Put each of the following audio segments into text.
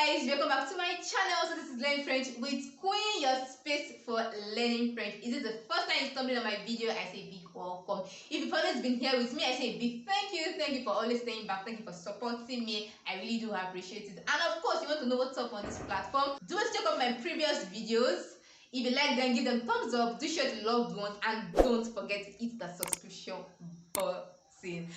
guys, welcome back to my channel. So this is Learning French with Queen, your space for learning French. Is it the first time you stumbled on my video? I say big welcome. If you've always been here with me, I say big thank you. Thank you for always staying back. Thank you for supporting me. I really do appreciate it. And of course, you want to know what's up on this platform, do check out my previous videos. If you like them, give them thumbs up, do share to loved ones, and don't forget to hit the subscription button.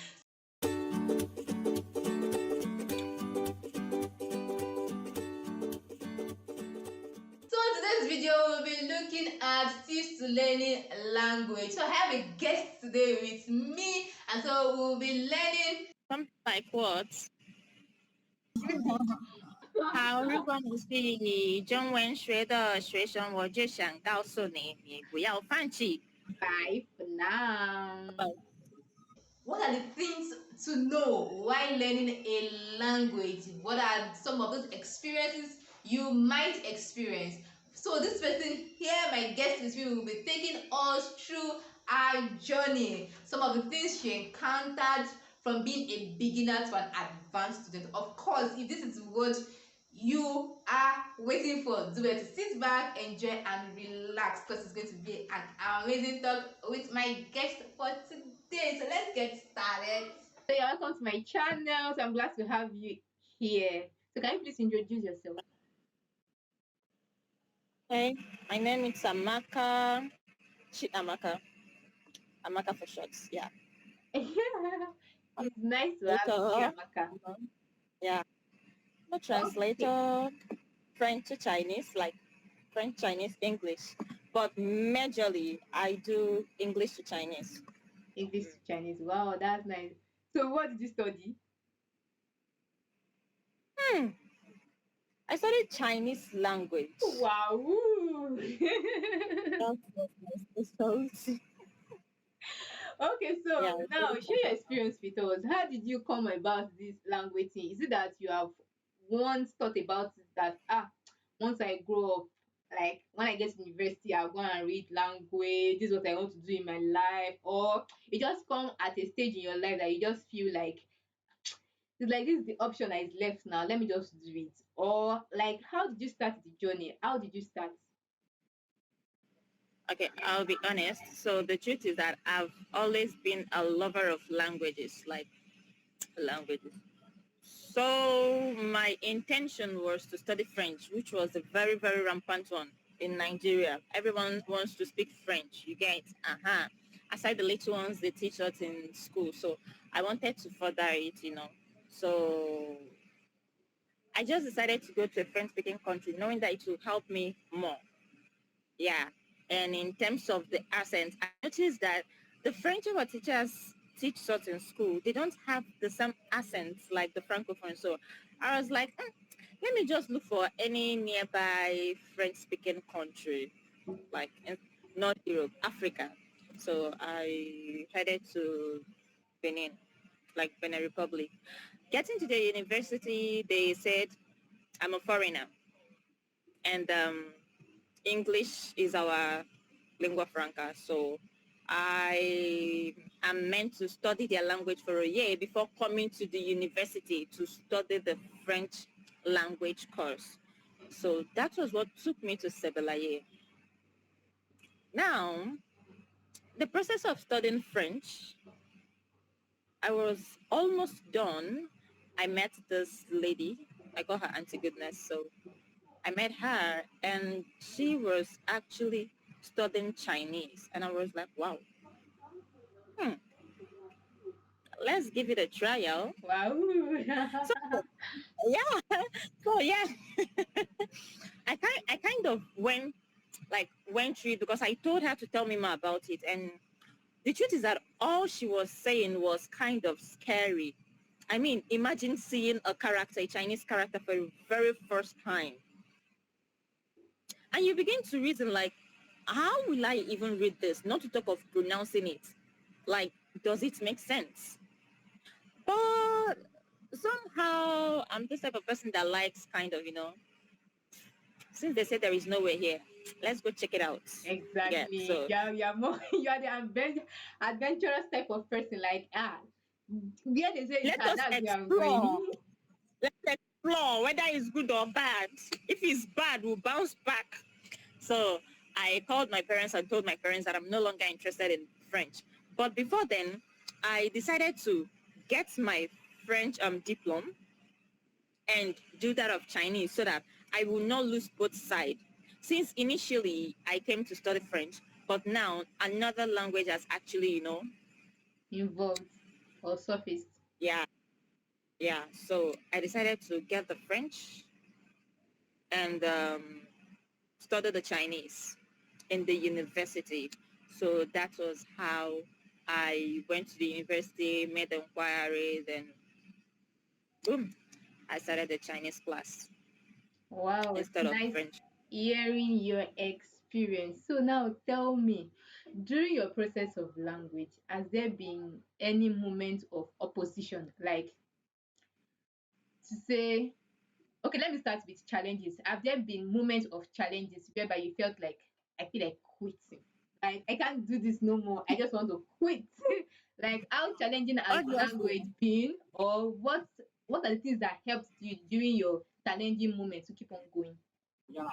So in today's video, we'll be looking at tips to learning language. So I have a guest today with me, and so we'll be learning. Something like what? 好，如果你是中文学的学生，我就想告诉你，你不要放弃。 Bye for now. Bye. What are the things to know while learning a language? What are some of those experiences you might experience? So this person here, my guest with me, will be taking us through our journey. Some of the things she encountered from being a beginner to an advanced student. Of course, if this is what you are waiting for, do it to sit back, enjoy, and relax, because it's going to be an amazing talk with my guest for today. So let's get started. So you're welcome to my channel. So I'm glad to have you here. So can you please introduce yourself? Hey, my name is Amaka. Amaka. Amaka for short. Yeah. It's nice to have you here, Amaka. Yeah. I'm a translator, French to Chinese, like French, Chinese, English. But majorly, I do English to Chinese. English to Chinese. Wow, that's nice. So what did you study? I studied Chinese language. Wow. That was my specialty. Okay, so Yeah, now share your experience with us. How did you come about this language thing? Is it that you have once thought about it that once I grow up, like when I get to university, I'll go and read language. This is what I want to do in my life, or it just come at a stage in your life that you just feel like it's like this is the option that is left now. Let me just do it. Or like, how did you start the journey? How did you start? Okay, I'll be honest. So the truth is that I've always been a lover of languages, like languages. So my intention was to study French, which was a very, very rampant one in Nigeria. Everyone wants to speak French. You get, aside the little ones they teach us in school. So I wanted to further it. So I just decided to go to a French-speaking country, knowing that it will help me more. Yeah. And in terms of the accent, I noticed that the French our teachers teach us in school, they don't have the same accents like the Francophone. So I was like, let me just look for any nearby French-speaking country, like in North Europe, Africa. So I headed to Benin, like Benin Republic. Getting to the university, they said I'm a foreigner, and English is our lingua franca. So I am meant to study their language for a year before coming to the university to study the French language course. So that was what took me to Sebelaye. Now, the process of studying French, I was almost done. I met this lady. I call her Auntie Goodness. So I met her and she was actually studying Chinese. And I was like, wow, let's give it a trial. Wow. So yeah. I kind of went through it because I told her to tell me more about it. And the truth is that all she was saying was kind of scary. I mean, imagine seeing a Chinese character for the very first time. And you begin to reason like, how will I even read this? Not to talk of pronouncing it. Like, does it make sense? But somehow I'm this type of person that likes kind of, since they say there is nowhere here, let's go check it out. Exactly. Yeah, so You're more you are the adventurous type of person. Like where they say you let can, us that's where I'm explore. going. Let's explore whether it's good or bad. If it's bad, we'll bounce back. So I called my parents and told my parents that I'm no longer interested in French. But before then, I decided to get my French diploma and do that of Chinese so that I will not lose both sides. Since initially I came to study French, but now another language has actually, Involved or surfaced. yeah, yeah. So I decided to get the French and study the Chinese in the university. So that was how I went to the university, made the inquiry, then boom, I started the Chinese class Wow, it's instead of nice French. hearing your experience. So now tell me, during your process of language, has there been any moment of opposition? Like to say, okay, let me start with challenges. Have there been moments of challenges whereby you felt like, I feel like quitting? Like I can't do this no more. I just want to quit. Like how challenging has Obviously. language been, or what are the things that helped you during your challenging moments to keep on going? Yeah.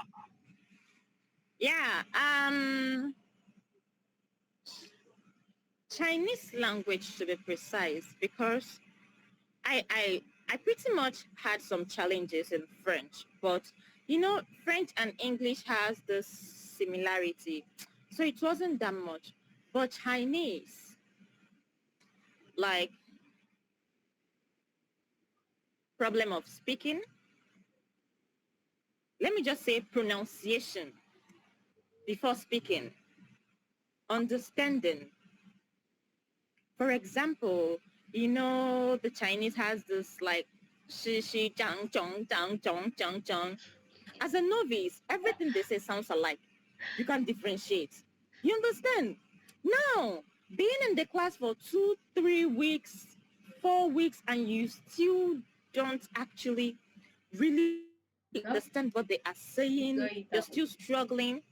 Yeah. Chinese language to be precise, because I pretty much had some challenges in French, but French and English has this similarity, so it wasn't that much. But Chinese, like problem of speaking, let me just say pronunciation before speaking, understanding. For example, the Chinese has this like shi shi zhang zhong zhang zhong zhang zhong. As a novice, everything they say sounds alike. You can't differentiate. You understand? Now, being in the class for 2, 3 weeks, 4 weeks, and you still don't actually really understand No, what they are saying, figure you're it still out. struggling.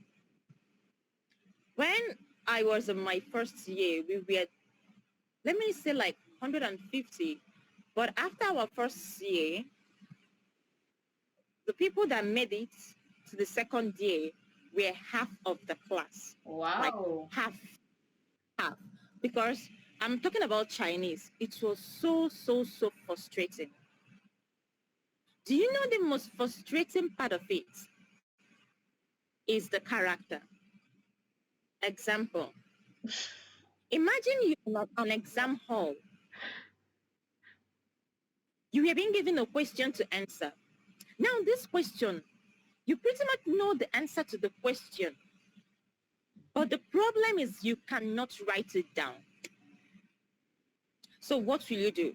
When I was in my first year, we were, let me say, like 150. But after our first year, the people that made it to the second year were half of the class, like Wow. half. Because I'm talking about Chinese. It was so, so, so frustrating. Do you know the most frustrating part of it is the character? Example, imagine you're in an exam hall. You have been given a question to answer. Now this question, you pretty much know the answer to the question, but the problem is you cannot write it down. So what will you do?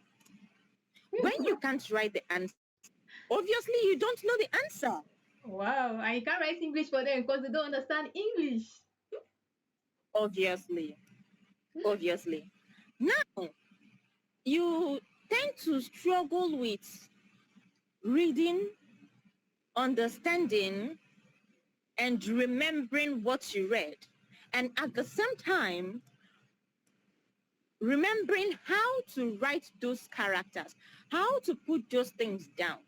When you can't write the answer, obviously you don't know the answer. Wow. And you can't write English for them because they don't understand English. Obviously, obviously. Now, you tend to struggle with reading, understanding, and remembering what you read. And at the same time, remembering how to write those characters, how to put those things down.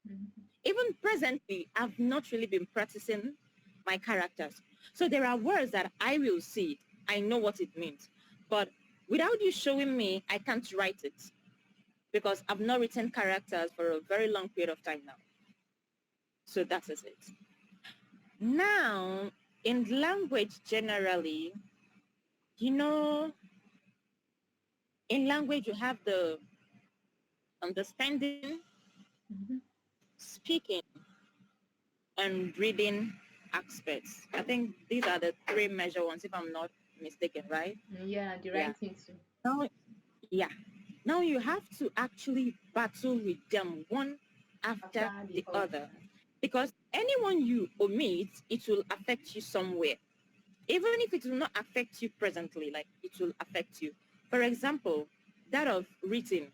Mhm. Even presently, I've not really been practicing my characters. So there are words that I will see. I know what it means. But without you showing me, I can't write it because I've not written characters for a very long period of time now. So that is it. Now, in language generally, you know, in language you have the understanding, Mhm. speaking, and reading aspects. I think these are the three major ones, if I'm not mistaken, right? Yeah, the Yeah. right thing to. Now, yeah. Now you have to actually battle with them one after After the the other. other, because anyone you omit, it will affect you somewhere. Even if it will not affect you presently, like it will affect you. For example, that of reading.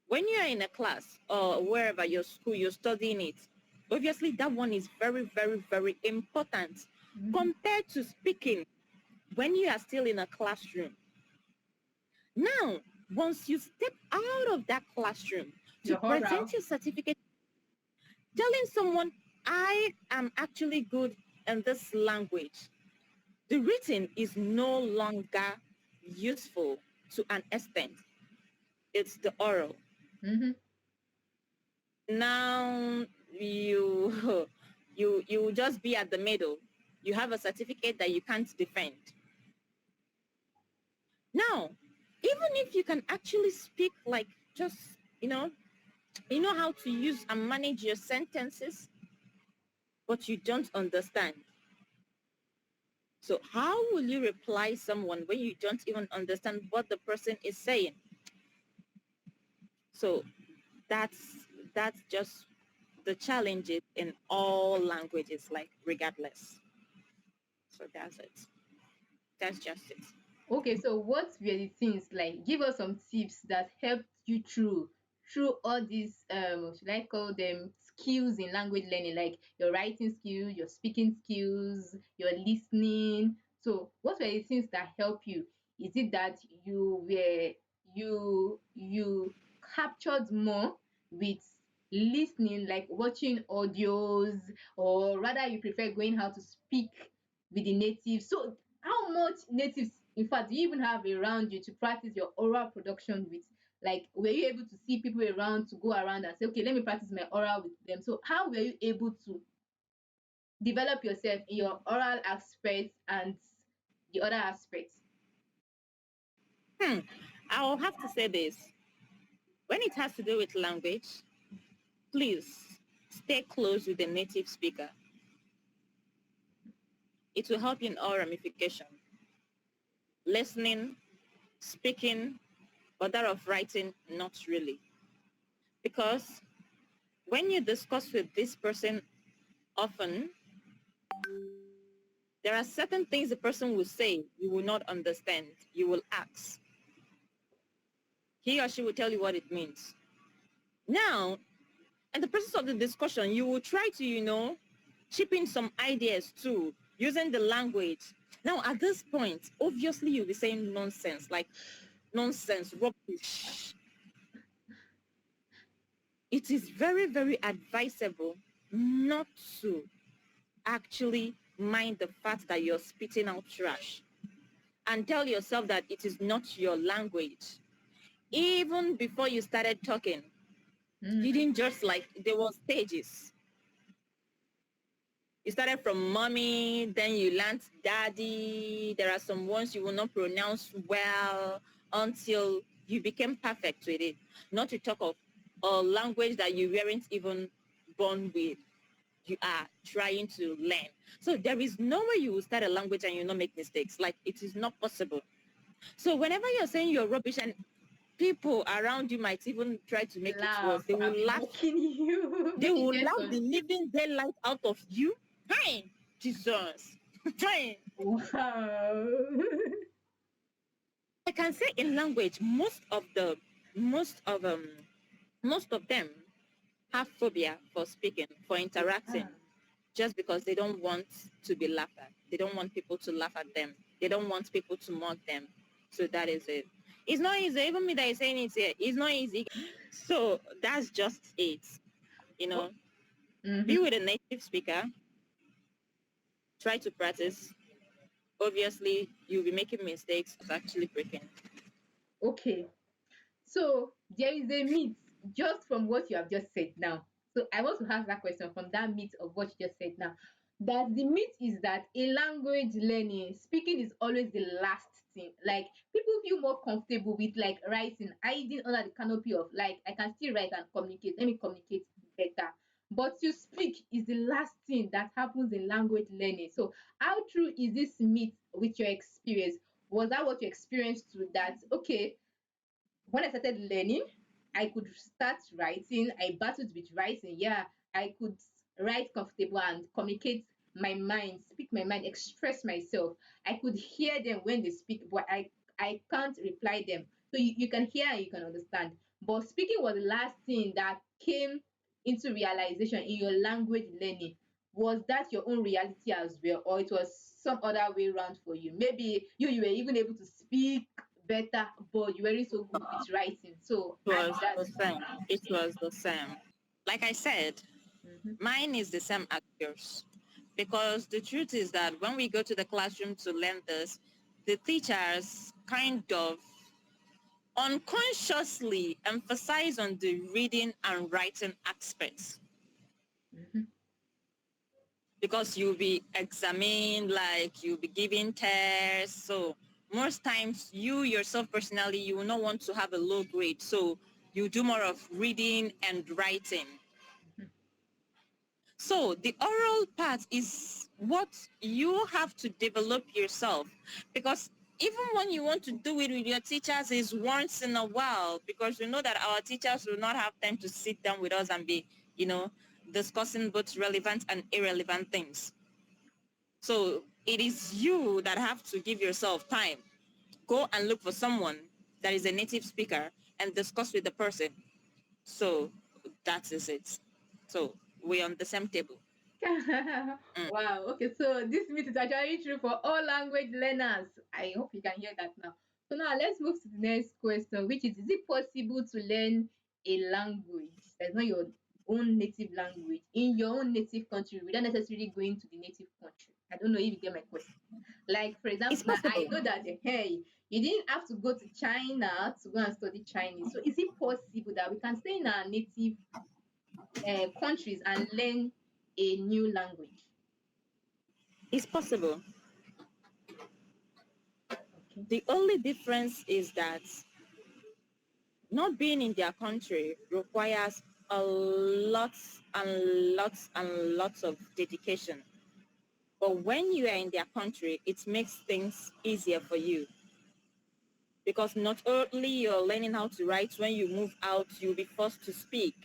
When you're in a class or wherever your school, you're studying it, obviously that one is very, very, very important Mhm. compared to speaking when you are still in a classroom. Now, once you step out of that classroom, To Your present oral. your certificate, telling someone, I am actually good in this language. The written is no longer useful to an extent. It's the oral. Mm-hmm. Now you you just be at the middle. You have a certificate that you can't defend. Now, even if you can actually speak like just, you know, you know how to use and manage your sentences, but you don't understand. So how will you reply someone when you don't even understand what the person is saying? So that's just the challenges in all languages, like regardless. So that's it. That's just it. Okay, so what were the things like? Give us some tips that helped you through all these should I call them skills in language learning, like your writing skills, your speaking skills, your listening. So what were the things that help you? Is it that you captured more with listening, like watching audios, or rather you prefer going out to speak with the natives? So how much natives, in fact, do you even have around you to practice your oral production with? Like, were you able to see people around to go around and say, okay, let me practice my oral with them? So how were you able to develop yourself in your oral aspects and the other aspects? Hmm. I'll have to say this. When it has to do with language, please stay close with the native speaker. It will help you in all ramification. Listening, speaking, but that of writing, not really. Because when you discuss with this person often, there are certain things the person will say you will not understand. You will ask. He or she will tell you what it means. Now, in the process of the discussion, you will try to, chip in some ideas too, using the language. Now, at this point, obviously you'll be saying nonsense, like nonsense, rubbish. It is very, very advisable not to actually mind the fact that you're spitting out trash and tell yourself that it is not your language. Even before you started talking, you Mm. didn't just like, there were stages. You started from mommy, then you learned daddy. There are some words you will not pronounce well until you became perfect with it. Not to talk of a language that you weren't even born with. You are trying to learn. So there is no way you will start a language and you not make mistakes. Like, it is not possible. So whenever you're saying you're rubbish and people around you might even try to make it worse, Laugh. they I'll will be laugh. mocking you. They Make it will get laugh on. the living daylight out of you. Hey, Jesus. Hey. Wow. I can say in language, most of um most of them have phobia for speaking, for interacting, Ah. just because they don't want to be laughed at. They don't want people to laugh at them. They don't want people to mock them. So that is it. It's not easy. Even me that is saying it here, it's not easy. So that's just it. You Oh, know, be mm-hmm. with a native speaker, try to practice. Obviously, you'll be making mistakes. It's actually breaking. Okay. So there is a myth just from what you have just said now. So I want to ask that question from that myth of what you just said now. That the myth is that in language learning, speaking is always the last thing. Like people feel more comfortable with like writing, hiding under the canopy of like I can still write and communicate. Let me communicate better. But to speak is the last thing that happens in language learning. So how true is this myth with your experience? Was that what you experienced too? That okay, when I started learning, I could start writing. I battled with writing. Yeah, I could write comfortable and communicate my mind, speak my mind, express myself. I could hear them when they speak, but I can't reply them. So you can hear and you can understand. But speaking was the last thing that came into realization in your language learning. Was that your own reality as well, or it was some other way around for you? Maybe you were even able to speak better, but you weren't so good with writing. So It add was that the to same. It was the same. Like I said, it. Hmm. mine is the same as yours. Because the truth is that when we go to the classroom to learn this, the teachers kind of unconsciously emphasize on the reading and writing aspects Hmm. because you'll be examined, like you'll be giving tests. So most times you yourself personally, you will not want to have a low grade. So you do more of reading and writing. So the oral part is what you have to develop yourself, because even when you want to do it with your teachers is once in a while, because we know that our teachers will not have time to sit down with us and be, you know, discussing both relevant and irrelevant things. So it is you that have to give yourself time. Go and look for someone that is a native speaker and discuss with the person. So that is it. So we're on the same table. Mm. Wow. Okay. So this myth is actually true for all language learners. I hope you can hear that now. So now let's move to the next question, which is it possible to learn a language that's not your own native language in your own native country without necessarily going to the native country? I don't know if you get my question. Like, for It's example, now I possible. know that hey, you didn't have to go to China to go and study Chinese. So is it possible that we can stay in our native countries and learn a new language? It's possible. Okay. The only difference is that not being in their country requires a lot and lots and lots of dedication. But when you are in their country, it makes things easier for you, because not only you're learning how to write, when you move out, you'll be forced to speak.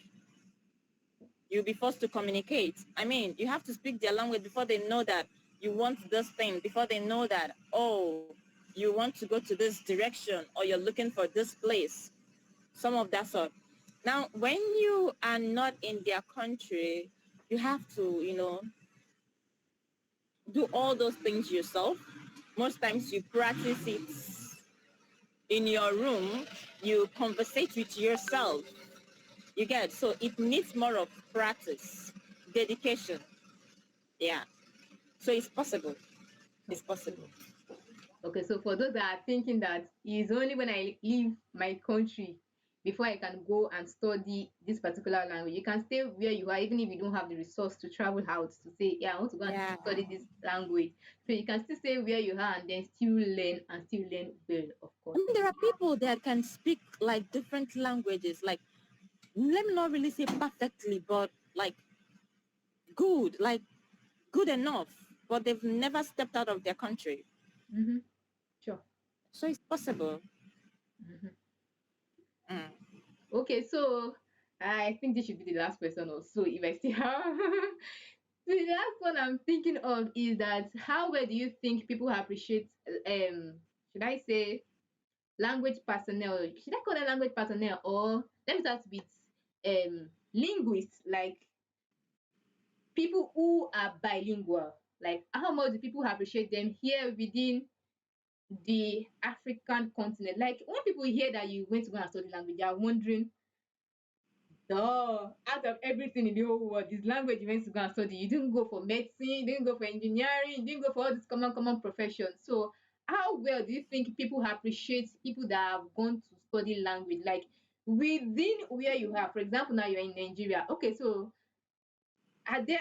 You'll be forced to communicate. I mean, you have to speak their language before they know that you want this thing, before they know that, oh, you want to go to this direction or you're looking for this place, some of that sort. Now, when you are not in their country, you have to, do all those things yourself. Most times you practice it in your room, you conversate with yourself. You get, so it needs more of practice, dedication. Yeah. So it's possible. It's Okay. possible. Okay, so for those that are thinking that it's only when I leave my country before I can go and study this particular language, you can stay where you are, even if you don't have the resource to travel out to say, yeah, I want to go and Yeah. study this language. So you can still stay where you are and then still learn and still learn well, of I course. mean, there are people that can speak like different languages, like, let me not really say perfectly, but like good, good enough, but they've never stepped out of their country. Mm-hmm. Sure. So it's possible. Mm-hmm. Mm. Okay, so I think this should be the last question also, if I still have. The last one I'm thinking of is that how well do you think people appreciate should I say language personnel? Should I call them language personnel, or let me start with linguists, like people who are bilingual. Like how much do people appreciate them here within the African continent? Like when people hear that you went to go and study language, they are wondering, duh, out of everything in the whole world, this language you went to go and study. You didn't go for medicine, you didn't go for engineering, you didn't go for all these common professions. So how well do you think people appreciate people that have gone to study language? Like within where you are, for example, now you're in Nigeria. Okay, so are there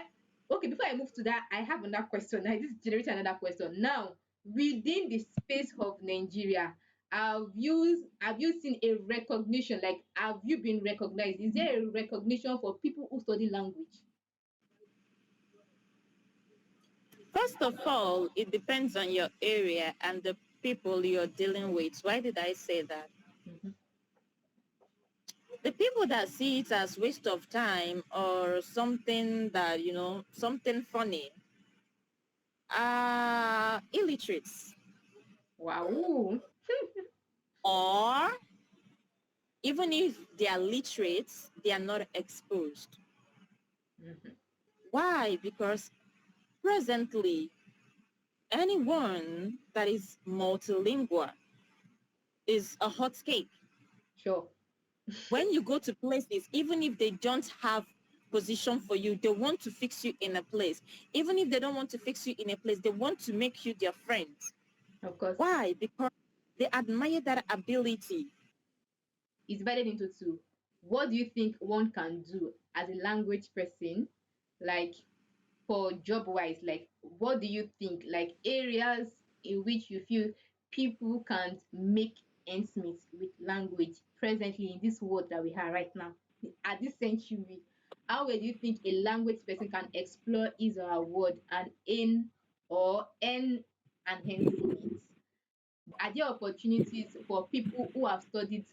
okay, before I move to that, I have another question. Now this generates another question. Now, within the space of Nigeria, have you seen a recognition? Like have you been recognized? Is there a recognition for people who study language? First of all, it depends on your area and the people you're dealing with. Why did I say that? Mhm. The people that see it as waste of time or something that, something funny are illiterates, Wow. or even if they are literate, they are not exposed. Mhm. Why? Because presently, anyone that is multilingual is a hot cake. Sure. When you go to places, even if they don't have position for you, they want to fix you in a place. Even if they don't want to fix you in a place, they want to make you their friends. Of course. Why? Because they admire that ability. It's divided into two. What do you think one can do as a language person, like for job wise? Like, what do you think, like areas in which you feel people can't make ends meet with language presently in this world that we have right now, at this century? How well do you think a language person can explore his or her word and earn an ends meet? Are there opportunities for people who have studied,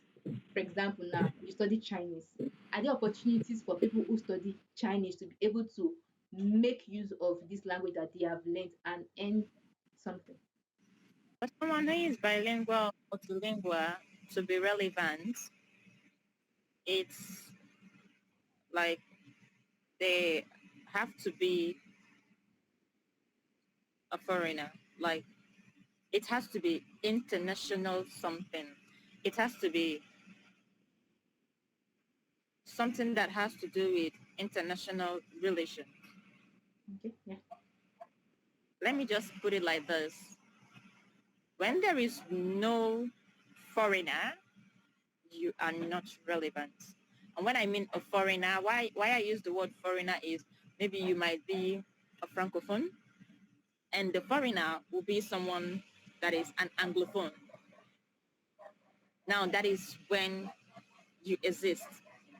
for example, now you study Chinese? Are there opportunities for people who study Chinese to be able to make use of this language that they have learned and earn something? But someone who is bilingual or multilingual to be relevant, it's like they have to be a foreigner. Like it has to be international something. It has to be something that has to do with international relations. Okay, yeah. Let me just put it like this. When there is no foreigner, you are not relevant. And when I mean a foreigner, why I use the word foreigner is maybe you might be a francophone and the foreigner will be someone that is an anglophone. Now that is when you exist,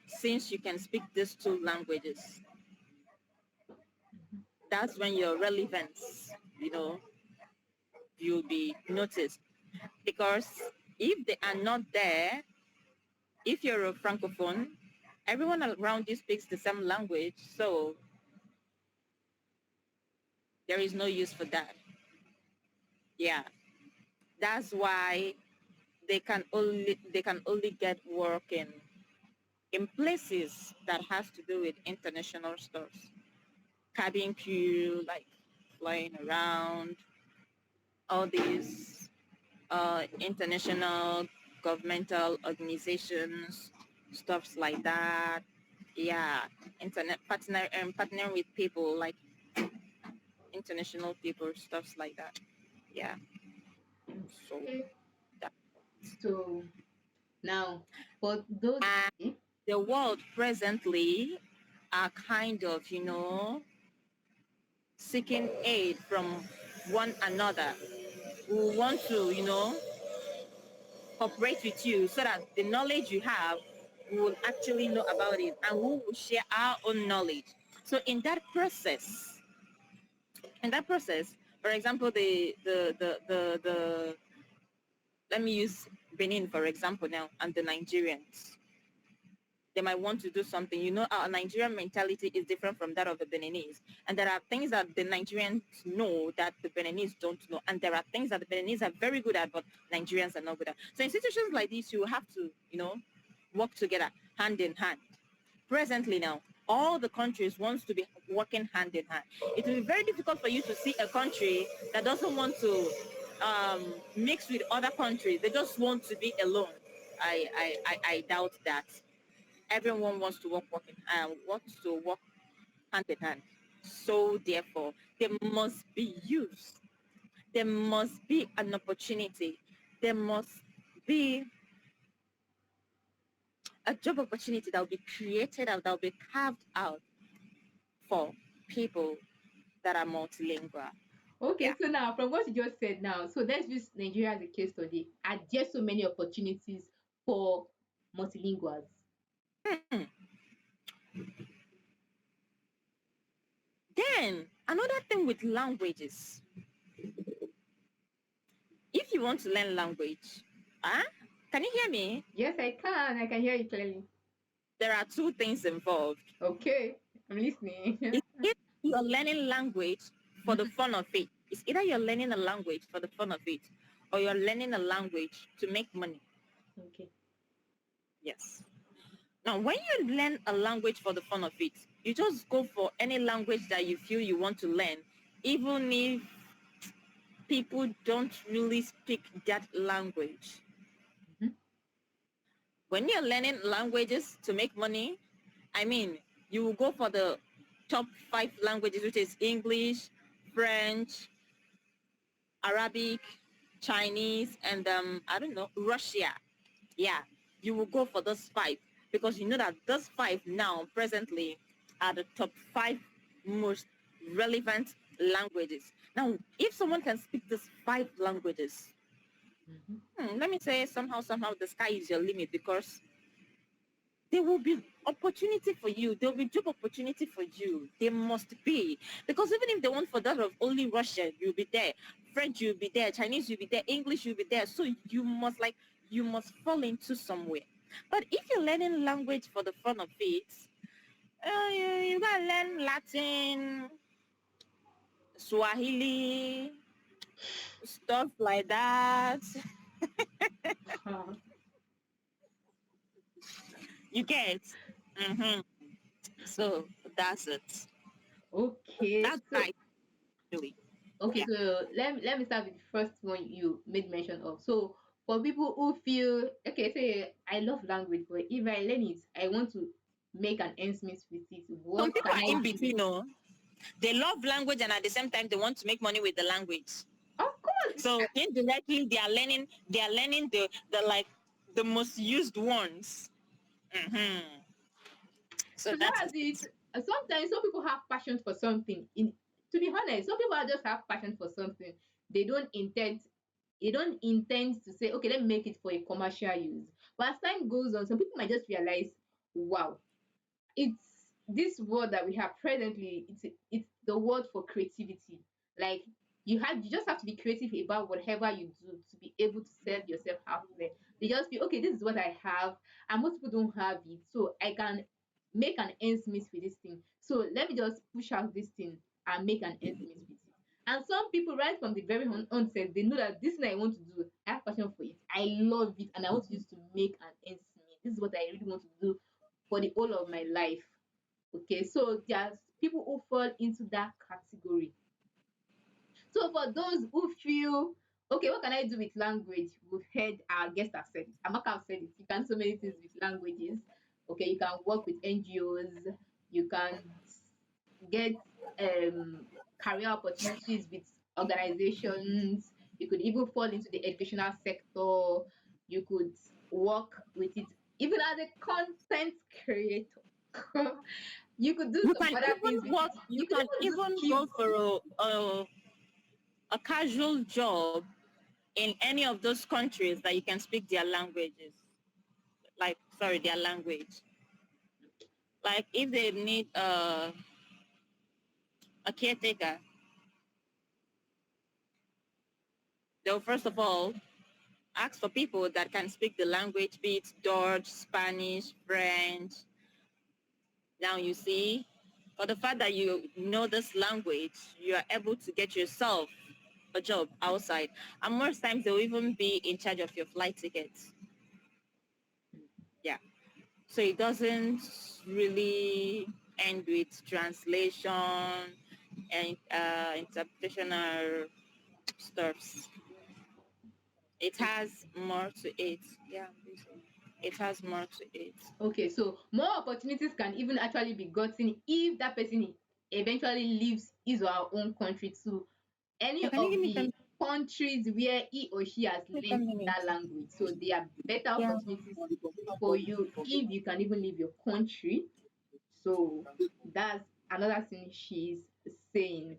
since you can speak these two languages. That's when your relevance, you'll be noticed. Because if they are not there, if you're a francophone, everyone around you speaks the same language, so there is no use for that. Yeah, that's why they can only get work in places that has to do with international stuff, cabin crew, like flying around, all these international governmental organizations, stuffs like that. Yeah, internet partner with people like international people, stuffs like that. Yeah. So Okay. that So now for those, and eh? the world presently are kind of, seeking aid from one another. We want to, cooperate with you so that the knowledge you have, we will actually know about it and we will share our own knowledge. So in that process, for example, the let me use Benin for example now and the Nigerians. They might want to do something. Our Nigerian mentality is different from that of the Beninese. And there are things that the Nigerians know that the Beninese don't know. And there are things that the Beninese are very good at, but Nigerians are not good at. So in situations like this, you have to, work together hand in hand. Presently now, all the countries wants to be working hand in hand. It will be very difficult for you to see a country that doesn't want to mix with other countries. They just want to be alone. I doubt that. Everyone wants to work hand in hand. So therefore, there must be use. There must be an opportunity. There must be a job opportunity that will be created and that will be carved out for people that are multilingual. Okay, Yeah. so now from what you just said now, so let's use Nigeria as a case study. Are there so many opportunities for multilinguals? Hmm. Then another thing with languages, if you want to learn language, can you hear me? Yes, I can. I can hear you clearly. There are two things involved. Okay, I'm listening. It's either you're learning language for the fun of it. It's either you're learning a language for the fun of it, or you're learning a language to make money. Okay. Yes. Now, when you learn a language for the fun of it, you just go for any language that you feel you want to learn, even if people don't really speak that language. When you're learning languages to make money, I mean, you will go for the top 5 languages, which is English, French, Arabic, Chinese, and I don't know, Russia. Yeah, you will go for those 5 because you know that those 5 now presently are the top 5 most relevant languages. Now, if someone can speak these 5 languages, Mhm. let me say somehow the sky is your limit because there will be opportunity for you. There will be job opportunity for you. There must be. Because even if they want for that of only Russian, you'll be there. French, you'll be there. Chinese, you'll be there. English, you'll be there. So you must fall into somewhere. But if you're learning language for the fun of it, you gotta learn Latin, Swahili, stuff like that. You get. Mm-hmm. So that's it. Okay, That's so right, really. okay, Yeah. so let me start with the first one you made mention of. So for people who feel okay, say I love language, but if I learn it, I want to make an ends meet with it. Some What people can are I in do? between, no? They love language and at the same time they want to make money with the language. Of course. So indirectly they are learning the like the most used ones. hmm So So that's that's it. it. Sometimes some people have passion for something. In To be honest, some people just have passion for something. They don't intend they don't intend to say, okay, let me make it for a commercial use. But as time goes on, some people might just realize, wow, it's this word that we have presently, it's the word for creativity. Like you just have to be creative about whatever you do to be able to sell yourself out there. They just feel, okay, this is what I have, and most people don't have it, so I can make an ends meet with this thing. So let me just push out this thing and make an ends meet with it. And some people, right from the very onset, they know that this thing I want to do, I have passion for it, I love it, and I want to use to make an ends meet. This is what I really want to do for the whole of my life. Okay, so there's people who fall into that category. So for those who feel, okay, what can I do with language? We've heard our guest have said it. Amaka have said it. You can do so many things with languages. Okay, you can work with NGOs. You can get career opportunities with organizations. You could even fall into the educational sector. You could work with it even as a content creator. You could do You some can other things even with work. it. You You could can even do even go skills. for a casual job in any of those countries that you can speak their languages. Like sorry, their language. Like if they need a caretaker, they'll first of all ask for people that can speak the language, be it Dutch, Spanish, French. Now you see, for the fact that you know this language, you are able to get yourself a job outside. And most times they'll even be in charge of your flight tickets. Yeah. So it doesn't really end with translation and interpretation or stuffs. It has more to it. Yeah, basically. It has more to it. Okay, so more opportunities can even actually be gotten if that person eventually leaves his or her own country to any Yeah, can you of give me the 10, countries where he or she has give me learned 10 minutes? that language. So there are better Yeah. opportunities for you if you can even leave your country. So that's another thing she's saying.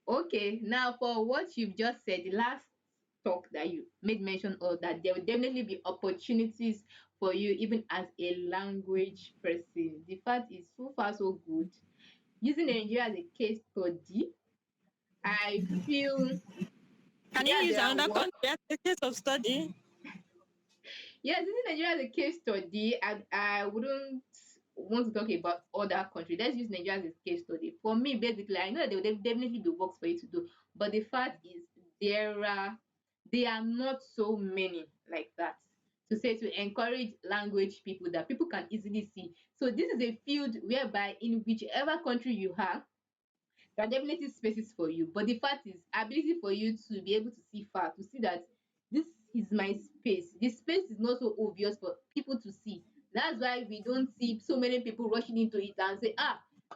Okay, now for what you've just said, the last talk that you made mention of, that there will definitely be opportunities for you even as a language person. The fact is so far so good. Using Nigeria as a case study, I feel Can you yeah, use there are another work. country as a case of study? Yes, using Nigeria as a case study, I wouldn't want to talk about other countries. Let's use Nigeria as a case study. For me, basically, I know that there will definitely be works for you to do, but the fact is there are not so many like that. To say to encourage language people that people can easily see. So this is a field whereby in whichever country you are, there are definitely spaces for you. But the fact is ability for you to be able to see far, to see that this is my space. The space is not so obvious for people to see. That's why we don't see so many people rushing into it and say,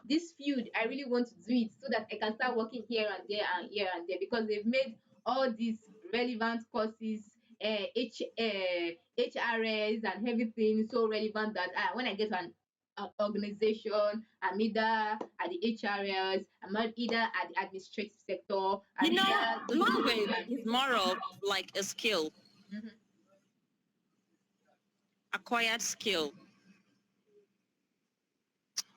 this field, I really want to do it so that I can start working here and there and here and there, because they've made all these relevant courses, HRS and everything so relevant that when I get to an organization, I'm either at the HRS, I'm either at the administrative sector, You I'm know, either language is more of like a skill, Mhm. acquired skill.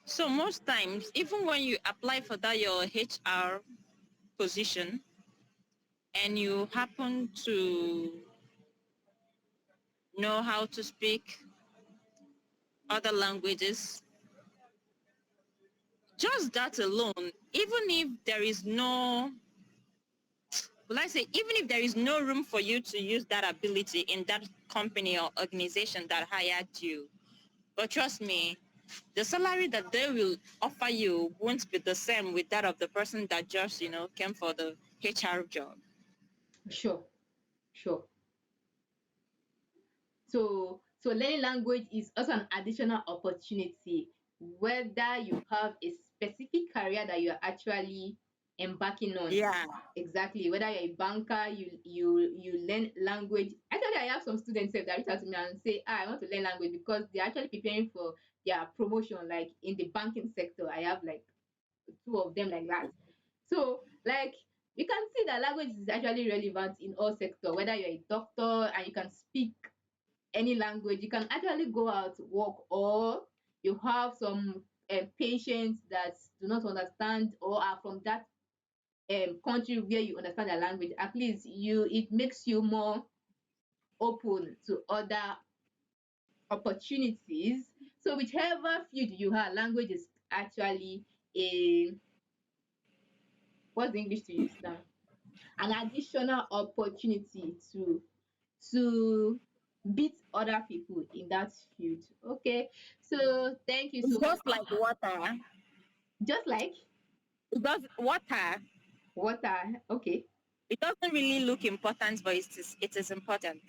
So most times, even when you apply for that your HR position and you happen to know how to speak other languages, just that alone, even if there is no, well, I say, even if there is no room for you to use that ability in that company or organization that hired you, but trust me, the salary that they will offer you won't be the same with that of the person that just, came for the HR job. Sure, sure. So learning language is also an additional opportunity, whether you have a specific career that you are actually embarking on. Yeah. Exactly. Whether you're a banker, you learn language. Actually, I have some students that reach out to me and say, I want to learn language because they're actually preparing for their promotion, like in the banking sector. I have like two of them like that. So like you can see that language is actually relevant in all sector, whether you're a doctor and you can speak any language, you can actually go out to work, or you have some patients that do not understand or are from that country where you understand the language. At least it makes you more open to other opportunities. So whichever field you have, language is actually a, what's the English to use now, an additional opportunity to beat other people in that field. Okay, so thank you It's so much. just like water. Just like It does water. water. Okay, It doesn't really look important, but it is important.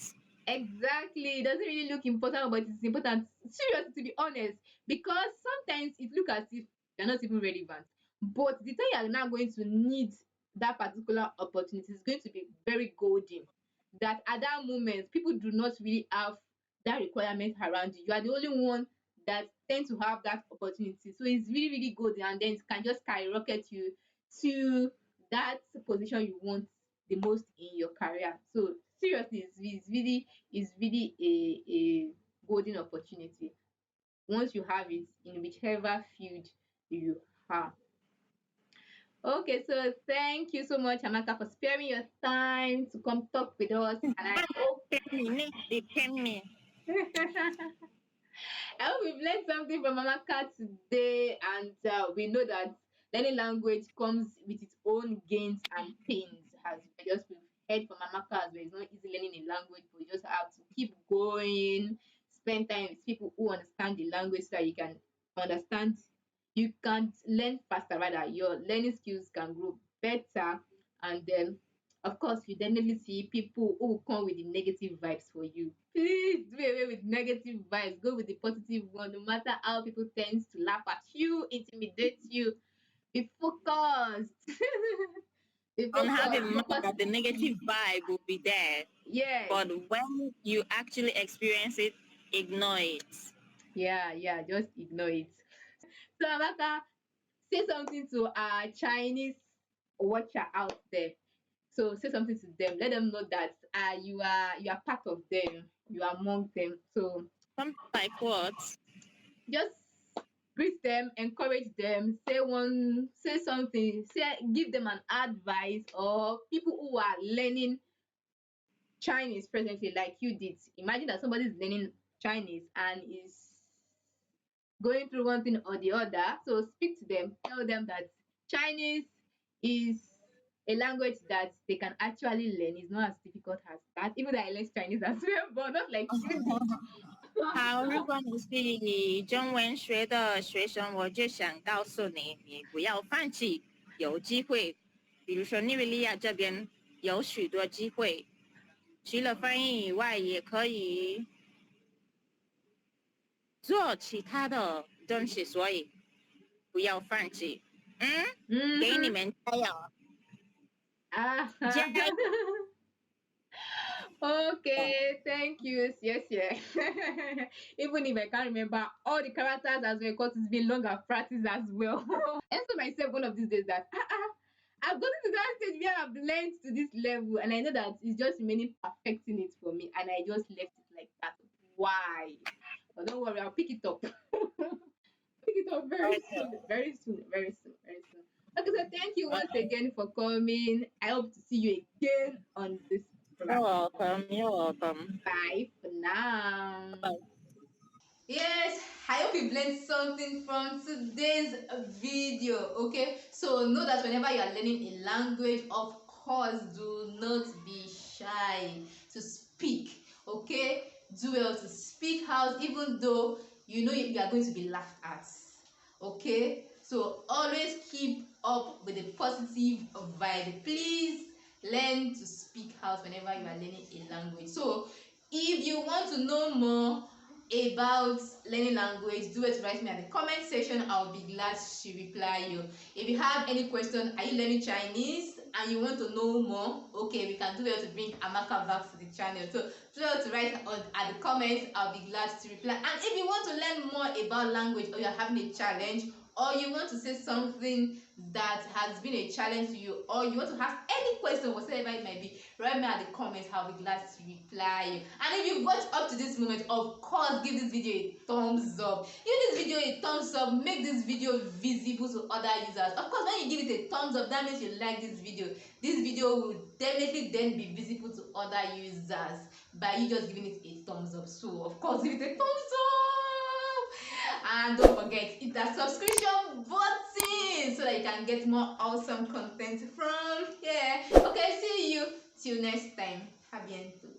exactly. It doesn't really look important, but it's important. Seriously, to be honest, because sometimes it look as if they're not even relevant. But the time you are now going to need that particular opportunity is going to be very golden. That at that moment, people do not really have that requirement around you. You are the only one that tend to have that opportunity. So it's really, really good. And then it can just skyrocket you to that position you want the most in your career. So seriously, it's really a golden opportunity once you have it in whichever field you are. Okay, so thank you so much, Amaka, for sparing your time to come talk with us. And I hope Pay me. I hope we've learned something from Amaka today, and we know that learning language comes with its own gains and pains. As we've heard from Amaka as well, it's not easy learning a language, but you just have to keep going, spend time with people who understand the language so that you can understand, you can learn faster, rather, your learning skills can grow better, and then of course, you definitely see people who will come with the negative vibes for you. Please do away with negative vibes. Go with the positive one. No matter how people tend to laugh at you, intimidate you, be focused. Be On focused. having mind Focus. that the negative vibe will be there, Yes. but when you actually experience it, ignore it. Yeah, yeah. Just ignore it. So Amaka, say something to our Chinese watcher out there. So say something to them. Let them know that you are part of them. You are among them. So Something like what? just greet them, encourage them, say something, give them an advice, or people who are learning Chinese presently like you did. Imagine that somebody is learning Chinese and is going through one thing or the other. So speak to them, tell them that Chinese is a language that they can actually learn. It's not as difficult as that. Even though I learned Chinese as well, but not like you did. 好，如果你是中文学的学生，我就想告诉你，你不要放弃，有机会。比如说尼日利亚这边有许多机会，除了翻译以外，也可以做其他的东西，所以不要放弃。给你 Mm-hmm. 们加油，Ah. 加油！Okay, thank you. Yes, yes. Even if I can't remember all the characters as well, because it's been long I've practiced as well. I asked myself one of these days that I've gotten to that stage where I've learned to this level, and I know that it's just remaining perfecting it for me, and I just left it like that. Why? But don't worry, I'll pick it up. Pick it up very Okay. soon, very soon, very soon, very soon. Okay, so thank you once Okay. again for coming. I hope to see you again on this You're platform. welcome. You're welcome. Bye for now. Bye. Yes, I hope you've learned something from today's video. Okay, so know that whenever you are learning a language, of course, do not be shy to speak. Okay, do well to speak out, even though you know you are going to be laughed at. Okay, so always keep up with the positive vibe. Please learn to speak out whenever you are learning a language. So if you want to know more about learning language, do it to write me at the comment section. I'll be glad to reply you. If you have any question, are you learning Chinese and you want to know more, okay, we can do well to bring Amaka back to the channel. So do well to write at the comments. I'll be glad to reply. And if you want to learn more about language, or you're having a challenge, or you want to say something that has been a challenge to you, or you want to ask any question, whatever it might be, write me at the comments. I'll be glad to reply you. And if you've watched up to this moment, of course, give this video a thumbs up. Give this video a thumbs up. Make this video visible to other users. Of course, when you give it a thumbs up, that means you like this video. This video will definitely then be visible to other users by you just giving it a thumbs up. So of course, give it a thumbs up. And don't forget, hit that subscription button so that you can get more awesome content from here. Okay, see you till next time. A bientôt.